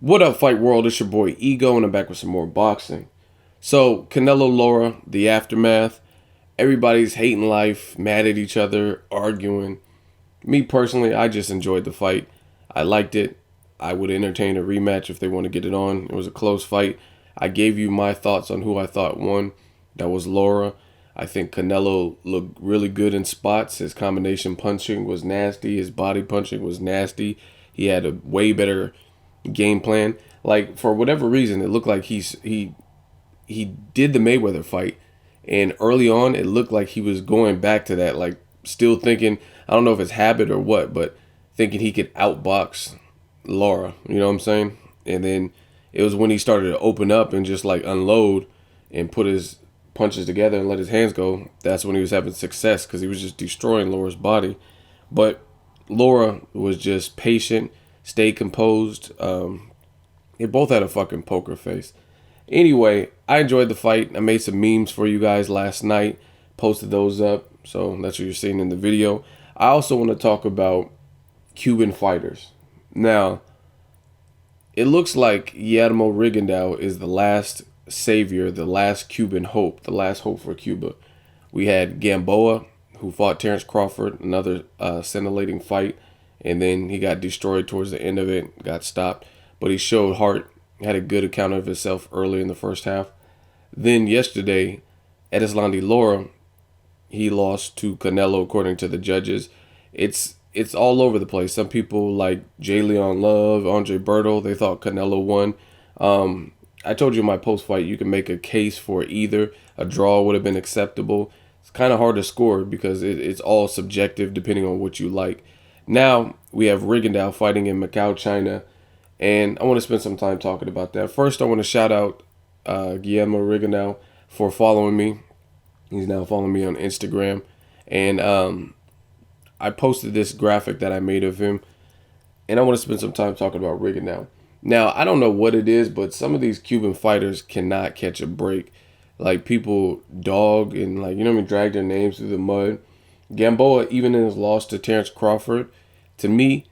What up, Fight World? It's your boy Ego, and I'm back with some more boxing. So, Canelo Lara, the aftermath. Everybody's hating life, mad at each other, arguing. Me personally, I just enjoyed the fight. I liked it. I would entertain a rematch if they want to get it on. It was a close fight. I gave you my thoughts on who I thought won. That was Lara. I think Canelo looked really good in spots. His combination punching was nasty. His body punching was nasty. He had a way better game plan. Like for whatever reason, it looked like he did the Mayweather fight, and early on it looked like he was going back to that, like still thinking, I don't know if it's habit or what, but thinking he could outbox Lara. You know what I'm saying? And then it was when he started to open up and just like unload and put his punches together and let his hands go. That's when he was having success because he was just destroying Laura's body. But Lara was just patient, stayed composed. They both had a fucking poker face. Anyway, I enjoyed the fight. I made some memes for you guys last night, posted those up, so that's what you're seeing in the video. I also want to talk about Cuban fighters. Now, it looks like Guillermo Rigondeaux is the last savior, the last Cuban hope, the last hope for Cuba. We had Gamboa, who fought Terrence Crawford, another scintillating fight, and then he got destroyed towards the end of it, got stopped. But he showed heart, had a good account of himself early in the first half. Then yesterday, Edislandi Lara, he lost to Canelo according to the judges. It's all over the place. Some people like J. Leon Love, Andre Berto, they thought Canelo won. I told you in my post fight you can make a case for either. A draw would have been acceptable. It's kind of hard to score because it's all subjective depending on what you like. Now we have Rigondeaux fighting in Macau, China, and I want to spend some time talking about that. First, I want to shout out Guillermo Rigondeaux for following me. He's now following me on Instagram, and I posted this graphic that I made of him, and I want to spend some time talking about Rigondeaux. Now, I don't know what it is, but some of these Cuban fighters cannot catch a break. Like, people dog and, like, you know what I mean, drag their names through the mud. Gamboa, even in his loss to Terrence Crawford, to me,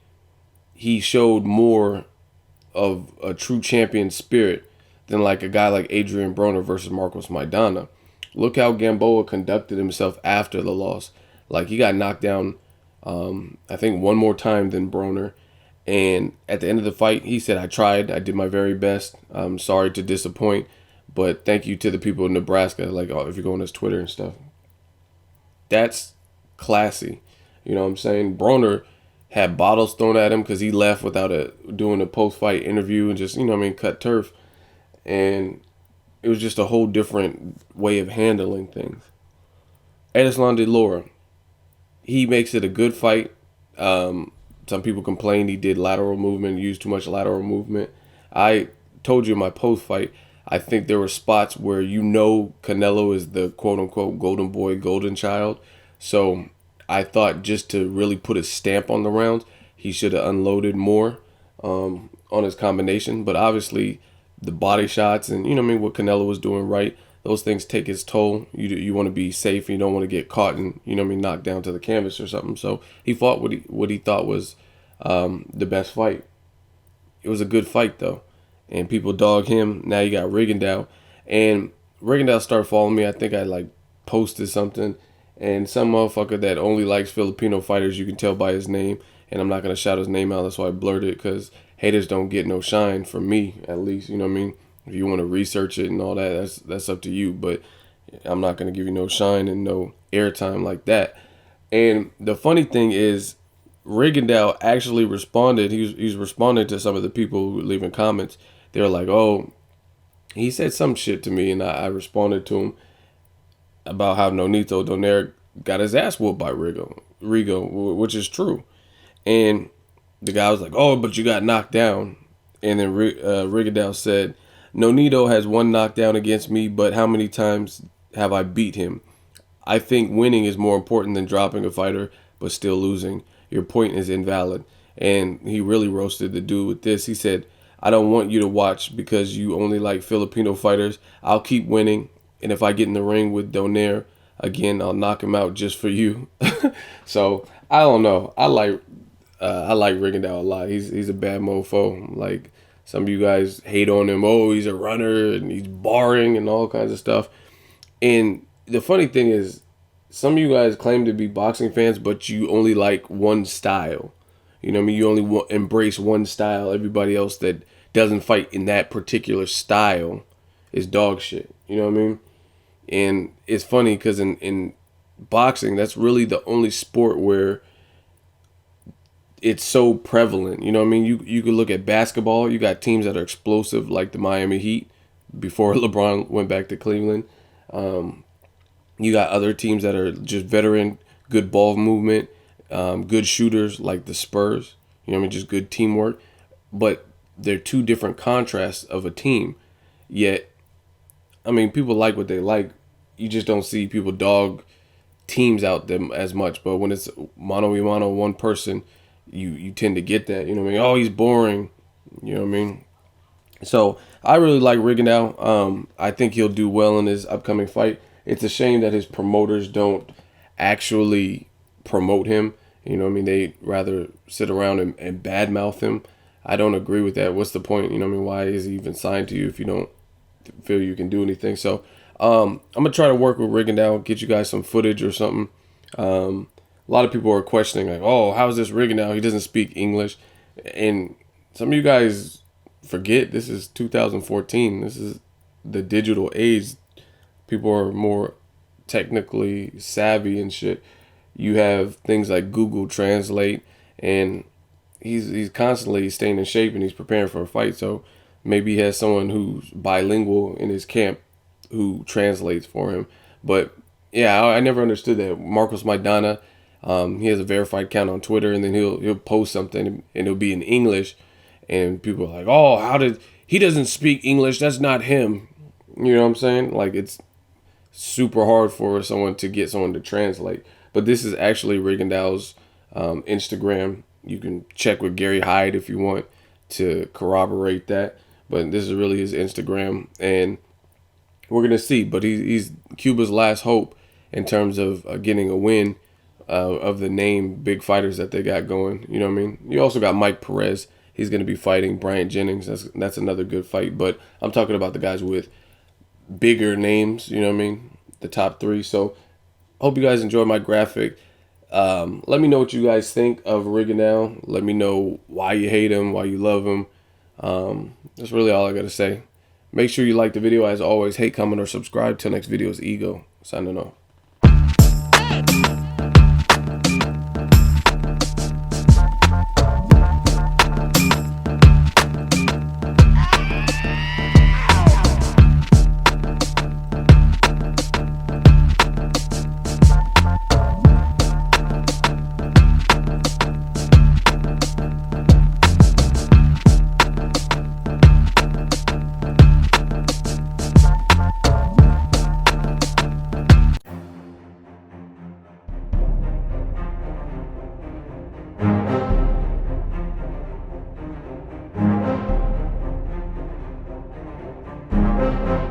he showed more of a true champion spirit than like a guy like Adrian Broner versus Marcos Maidana. Look how Gamboa conducted himself after the loss. Like, he got knocked down, I think, one more time than Broner. And at the end of the fight, he said, I tried. I did my very best. I'm sorry to disappoint. But thank you to the people in Nebraska. Like, oh, if you go on his Twitter and stuff. That's classy. You know what I'm saying? Broner had bottles thrown at him because he left without doing a post-fight interview and just, you know what I mean, cut turf. And it was just a whole different way of handling things. Edislandi Lara, he makes it a good fight. Some people complained he did lateral movement, used too much lateral movement. I told you in my post fight, I think there were spots where you know Canelo is the quote unquote golden boy, golden child. So I thought just to really put a stamp on the rounds, he should have unloaded more on his combination. But obviously, the body shots and you know what I mean, what Canelo was doing right, those things take its toll. You want to be safe. You don't want to get caught and you know what I mean, knocked down to the canvas or something. So he fought what he thought was the best fight. It was a good fight though, and people dog him. Now you got Rigondeaux, and Rigondeaux started following me. I think I like posted something, and some motherfucker that only likes Filipino fighters, you can tell by his name, and I'm not gonna shout his name out. That's why I blurred it because haters don't get no shine from me, at least. You know what I mean? If you want to research it and all that, that's up to you. But I'm not gonna give you no shine and no airtime like that. And the funny thing is, Rigondeaux actually responded. He's responding to some of the people who were leaving comments. They were like, "Oh, he said some shit to me," and I responded to him about how Nonito Donaire got his ass whooped by Rigo, which is true. And the guy was like, "Oh, but you got knocked down." And then Rigondeaux said, "Nonito has one knockdown against me, but how many times have I beat him? I think winning is more important than dropping a fighter, but still losing. Your point is invalid." And he really roasted the dude with this. He said, "I don't want you to watch because you only like Filipino fighters. I'll keep winning. And if I get in the ring with Donaire again, I'll knock him out just for you." So I don't know. I like Rigondeaux a lot. He's a bad mofo. Like Some of you guys hate on him. Oh, he's a runner and he's boring and all kinds of stuff. And the funny thing is, some of you guys claim to be boxing fans, but you only like one style. You know what I mean? You only embrace one style. Everybody else that doesn't fight in that particular style is dog shit. You know what I mean? And it's funny because in boxing, that's really the only sport where it's so prevalent. You know what I mean? You could look at basketball. You got teams that are explosive, like the Miami Heat before LeBron went back to Cleveland. You got other teams that are just veteran, good ball movement, good shooters like the Spurs. You know what I mean? Just good teamwork. But they're two different contrasts of a team. Yet, I mean, people like what they like. You just don't see people dog teams out them as much. But when it's mano a mano, one person, you tend to get that. You know what I mean? Oh, he's boring. You know what I mean? So I really like Rigondeaux. I think he'll do well in his upcoming fight. It's a shame that his promoters don't actually promote him. You know what I mean? They rather sit around and badmouth him. I don't agree with that. What's the point? You know what I mean? Why is he even signed to you if you don't feel you can do anything? So I'm going to try to work with Rigondeaux, get you guys some footage or something. A lot of people are questioning, like, oh, how is this Rigondeaux? He doesn't speak English. And some of you guys forget this is 2014. This is the digital age. People are more technically savvy and shit. You have things like Google Translate, and he's constantly staying in shape and he's preparing for a fight. So maybe he has someone who's bilingual in his camp who translates for him. But yeah, I never understood that. Marcos Maidana, he has a verified account on Twitter, and then he'll post something and it'll be in English, and people are like, oh, how did he doesn't speak English? That's not him. You know what I'm saying? Like, it's super hard for someone to get someone to translate. But this is actually Rigondeaux's Instagram. You can check with Gary Hyde if you want to corroborate that. But this is really his Instagram, and we're gonna see. But he's Cuba's last hope in terms of getting a win of the name big fighters that they got going. You know what I mean? You also got Mike Perez. He's gonna be fighting Bryant Jennings. That's another good fight. But I'm talking about the guys with bigger names. You know what I mean? The top three. So hope you guys enjoy my graphic. Let me know what you guys think of Rigondeaux. Let me know why you hate him, why you love him. That's really all I got to say. Make sure you like the video. As always, hate, comment, or subscribe. Till next video is Ego. Signing off.